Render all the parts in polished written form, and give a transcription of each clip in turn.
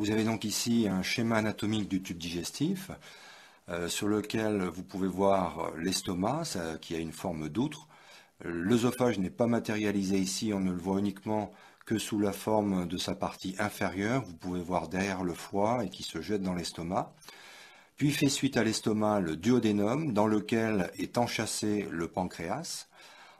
Vous avez donc ici un schéma anatomique du tube digestif sur lequel vous pouvez voir l'estomac qui a une forme d'outre. L'œsophage n'est pas matérialisé ici, on ne le voit uniquement que sous la forme de sa partie inférieure. Vous pouvez voir derrière le foie et qui se jette dans l'estomac. Puis fait suite à l'estomac le duodénum dans lequel est enchâssé le pancréas.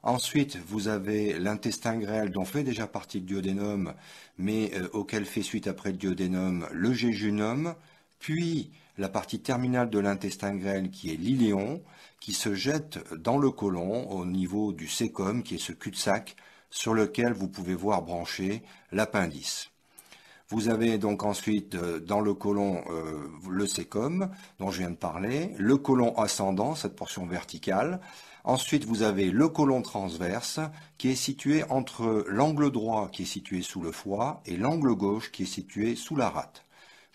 Ensuite, vous avez l'intestin grêle dont fait déjà partie le duodénum, mais auquel fait suite après le duodénum le jéjunum, puis la partie terminale de l'intestin grêle qui est l'iléon, qui se jette dans le côlon au niveau du cécum, qui est ce cul-de-sac sur lequel vous pouvez voir brancher l'appendice. Vous avez donc ensuite dans le côlon le cécum dont je viens de parler, le côlon ascendant, cette portion verticale. Ensuite, vous avez le côlon transverse qui est situé entre l'angle droit qui est situé sous le foie et l'angle gauche qui est situé sous la rate.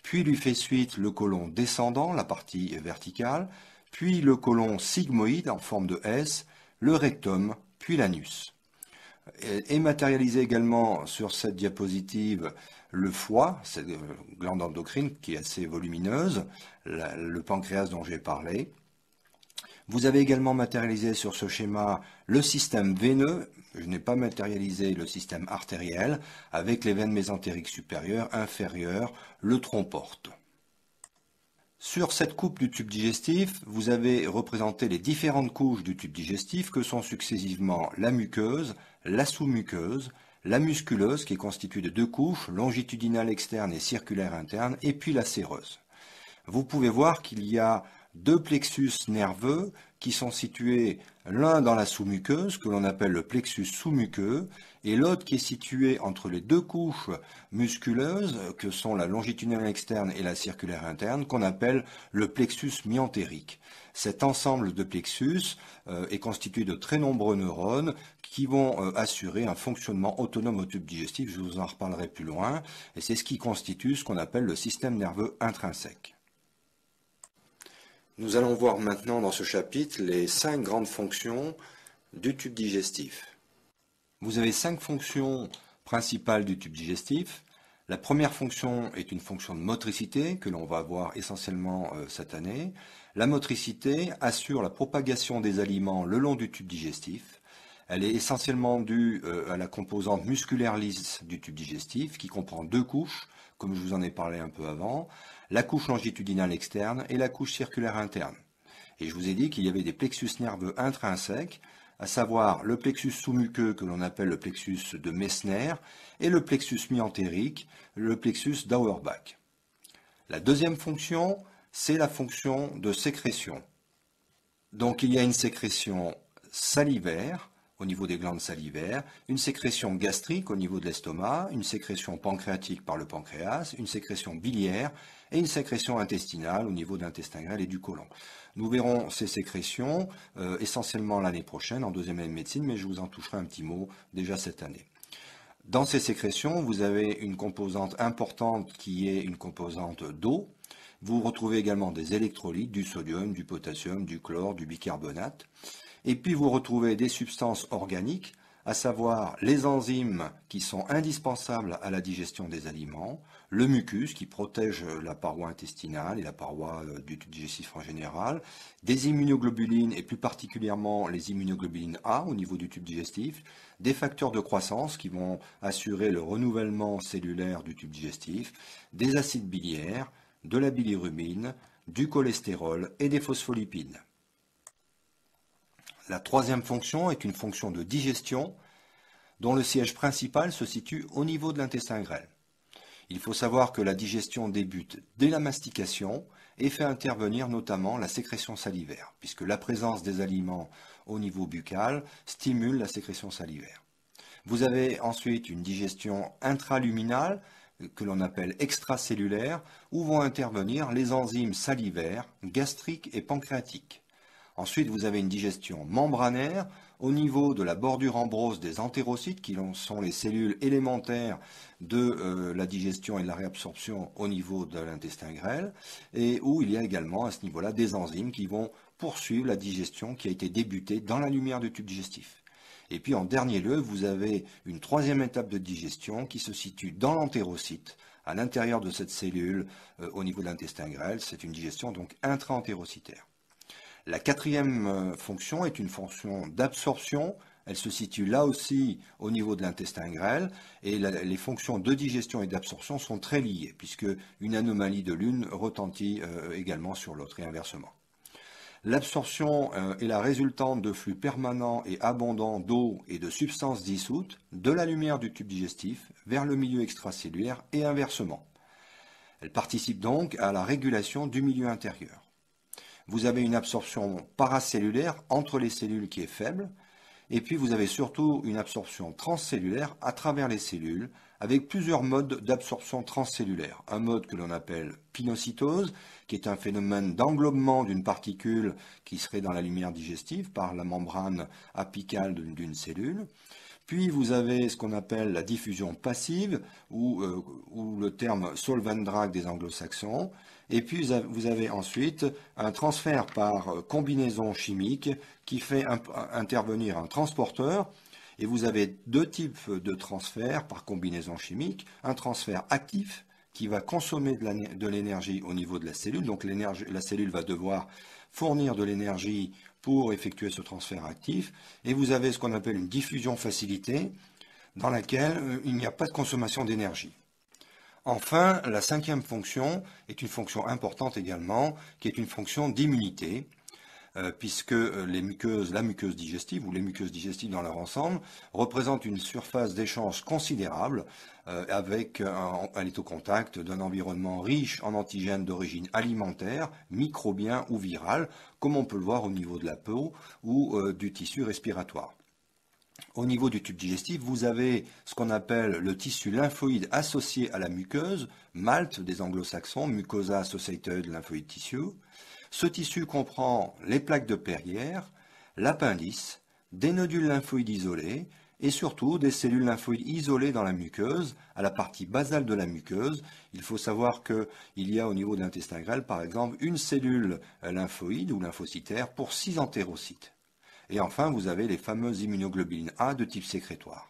Puis lui fait suite le côlon descendant, la partie verticale, puis le côlon sigmoïde en forme de S, le rectum, puis l'anus. Est matérialisé également sur cette diapositive le foie, cette glande endocrine qui est assez volumineuse, le pancréas dont j'ai parlé. Vous avez également matérialisé sur ce schéma le système veineux. Je n'ai pas matérialisé le système artériel avec les veines mésentériques supérieures, inférieures, le tronc porte. Sur cette coupe du tube digestif, vous avez représenté les différentes couches du tube digestif que sont successivement la muqueuse, la sous-muqueuse, la musculeuse qui est constituée de deux couches, longitudinale externe et circulaire interne, et puis la séreuse. Vous pouvez voir qu'il y a deux plexus nerveux qui sont situés l'un dans la sous-muqueuse, que l'on appelle le plexus sous-muqueux, et l'autre qui est situé entre les deux couches musculeuses, que sont la longitudinale externe et la circulaire interne, qu'on appelle le plexus myentérique. Cet ensemble de plexus est constitué de très nombreux neurones qui vont assurer un fonctionnement autonome au tube digestif, je vous en reparlerai plus loin, et c'est ce qui constitue ce qu'on appelle le système nerveux intrinsèque. Nous allons voir maintenant dans ce chapitre les 5 grandes fonctions du tube digestif. Vous avez 5 fonctions principales du tube digestif. La première fonction est une fonction de motricité que l'on va voir essentiellement cette année. La motricité assure la propagation des aliments le long du tube digestif. Elle est essentiellement due à la composante musculaire lisse du tube digestif qui comprend deux couches, comme je vous en ai parlé un peu avant, la couche longitudinale externe et la couche circulaire interne. Et je vous ai dit qu'il y avait des plexus nerveux intrinsèques, à savoir le plexus sous-muqueux que l'on appelle le plexus de Meissner et le plexus myentérique, le plexus d'Auerbach. La deuxième fonction, c'est la fonction de sécrétion. Donc il y a une sécrétion salivaire au niveau des glandes salivaires, une sécrétion gastrique au niveau de l'estomac, une sécrétion pancréatique par le pancréas, une sécrétion biliaire et une sécrétion intestinale au niveau de l'intestin grêle et du côlon. Nous verrons ces sécrétions essentiellement l'année prochaine en deuxième année de médecine, mais je vous en toucherai un petit mot déjà cette année. Dans ces sécrétions, vous avez une composante importante qui est une composante d'eau. Vous retrouvez également des électrolytes, du sodium, du potassium, du chlore, du bicarbonate. Et puis vous retrouvez des substances organiques, à savoir les enzymes qui sont indispensables à la digestion des aliments, le mucus qui protège la paroi intestinale et la paroi du tube digestif en général, des immunoglobulines et plus particulièrement les immunoglobulines A au niveau du tube digestif, des facteurs de croissance qui vont assurer le renouvellement cellulaire du tube digestif, des acides biliaires, de la bilirubine, du cholestérol et des phospholipides. La troisième fonction est une fonction de digestion dont le siège principal se situe au niveau de l'intestin grêle. Il faut savoir que la digestion débute dès la mastication et fait intervenir notamment la sécrétion salivaire, puisque la présence des aliments au niveau buccal stimule la sécrétion salivaire. Vous avez ensuite une digestion intraluminale que l'on appelle extracellulaire, où vont intervenir les enzymes salivaires, gastriques et pancréatiques. Ensuite, vous avez une digestion membranaire au niveau de la bordure ambrose des entérocytes, qui sont les cellules élémentaires de la digestion et de la réabsorption au niveau de l'intestin grêle, et où il y a également à ce niveau-là des enzymes qui vont poursuivre la digestion qui a été débutée dans la lumière du tube digestif. Et puis en dernier lieu, vous avez une troisième étape de digestion qui se situe dans l'entérocyte, à l'intérieur de cette cellule au niveau de l'intestin grêle. C'est une digestion donc intra-entérocitaire. La quatrième fonction est une fonction d'absorption. Elle se situe là aussi au niveau de l'intestin grêle et les fonctions de digestion et d'absorption sont très liées puisque une anomalie de l'une retentit également sur l'autre et inversement. L'absorption est la résultante de flux permanents et abondants d'eau et de substances dissoutes de la lumière du tube digestif vers le milieu extracellulaire et inversement. Elle participe donc à la régulation du milieu intérieur. Vous avez une absorption paracellulaire entre les cellules qui est faible, et puis vous avez surtout une absorption transcellulaire à travers les cellules, avec plusieurs modes d'absorption transcellulaire. Un mode que l'on appelle pinocytose, qui est un phénomène d'englobement d'une particule qui serait dans la lumière digestive par la membrane apicale d'une cellule. Puis vous avez ce qu'on appelle la diffusion passive, ou le terme solvent drag des anglo-saxons. Et puis vous avez ensuite un transfert par combinaison chimique qui fait intervenir un transporteur. Et vous avez deux types de transferts par combinaison chimique. Un transfert actif qui va consommer de l'énergie au niveau de la cellule. Donc la cellule va devoir fournir de l'énergie pour effectuer ce transfert actif. Et vous avez ce qu'on appelle une diffusion facilitée dans laquelle il n'y a pas de consommation d'énergie. Enfin, la cinquième fonction est une fonction importante également, qui est une fonction d'immunité, puisque la muqueuse digestive ou les muqueuses digestives dans leur ensemble représentent une surface d'échange considérable elle est au contact d'un environnement riche en antigènes d'origine alimentaire, microbien ou viral, comme on peut le voir au niveau de la peau ou du tissu respiratoire. Au niveau du tube digestif, vous avez ce qu'on appelle le tissu lymphoïde associé à la muqueuse, MALT des anglo-saxons, Mucosa Associated Lymphoid Tissue. Ce tissu comprend les plaques de Perrière, l'appendice, des nodules lymphoïdes isolés et surtout des cellules lymphoïdes isolées dans la muqueuse, à la partie basale de la muqueuse. Il faut savoir qu'il y a au niveau de l'intestin grêle, par exemple, une cellule lymphoïde ou lymphocytaire pour 6 entérocytes. Et enfin, vous avez les fameuses immunoglobulines A de type sécrétoire.